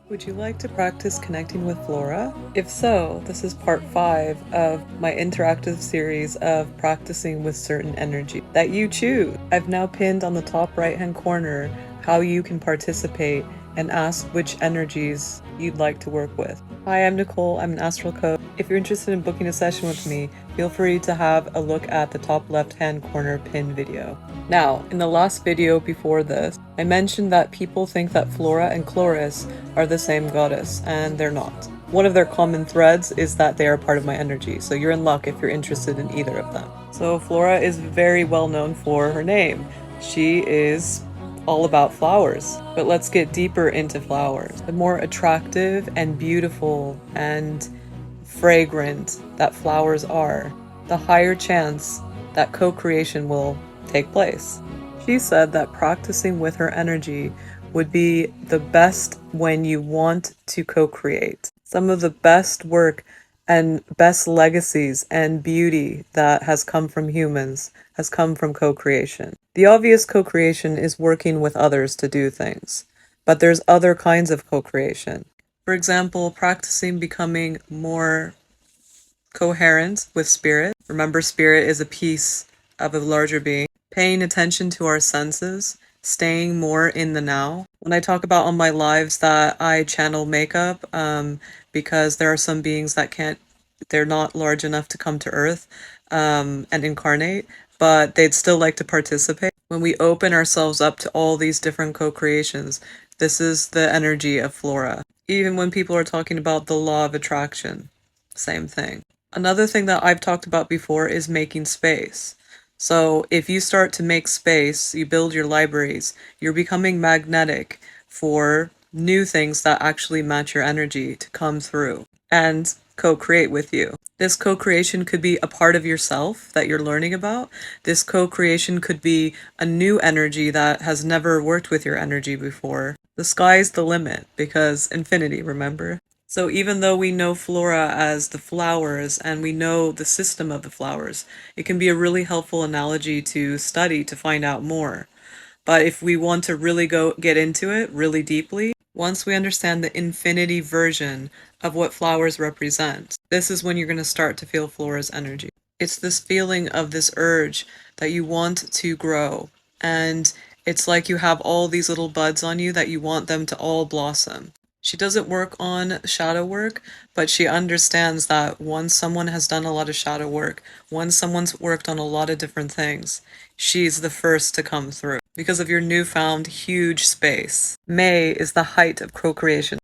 Would you like to practice connecting with Flora? If so, this is part 5 of my interactive series of practicing with certain energy that you choose. I've now pinned on the top right hand corner how you can participate and ask which energies you'd like to work with. Hi, I'm Nicole. I'm an astral coach. If you're interested in booking a session with me, feel free to have a look at the top left-hand corner pinned video. Now, in the last video before this, I mentioned that people think that Flora and Chloris are the same goddess, and they're not. One of their common threads is that they are part of my energy, so you're in luck if you're interested in either of them. So Flora is very well known for her name. She is all about flowers. But let's get deeper into flowers. The more attractive and beautiful and fragrant that flowers are, the higher chance that co-creation will take place. She said that practicing with her energy would be the best when you want to co-create. Some of the best work and best legacies and beauty that has come from humans has come from co-creation. The obvious co-creation is working with others to do things, but there's other kinds of co-creation. For example, practicing becoming more coherent with spirit. Remember, spirit is a piece of a larger being. Paying attention to our senses, staying more in the now. When I talk about on my lives that I channel makeup, because there are some beings that they're not large enough to come to Earth and incarnate, but they'd still like to participate. When we open ourselves up to all these different co-creations, this is the energy of Flora. Even when people are talking about the law of attraction, same thing. Another thing that I've talked about before is making space. So if you start to make space, you build your libraries, you're becoming magnetic for new things that actually match your energy to come through and co-create with you. This co-creation could be a part of yourself that you're learning about. This co-creation could be a new energy that has never worked with your energy before. The sky's the limit because infinity, remember? So even though we know Flora as the flowers and we know the system of the flowers, it can be a really helpful analogy to study to find out more. But if we want to really get into it really deeply, once we understand the infinity version of what flowers represent, this is when you're going to start to feel Flora's energy. It's this feeling of this urge that you want to grow. And it's like you have all these little buds on you that you want them to all blossom. She doesn't work on shadow work, but she understands that once someone has done a lot of shadow work, once someone's worked on a lot of different things, she's the first to come through because of your newfound huge space. May is the height of co-creation.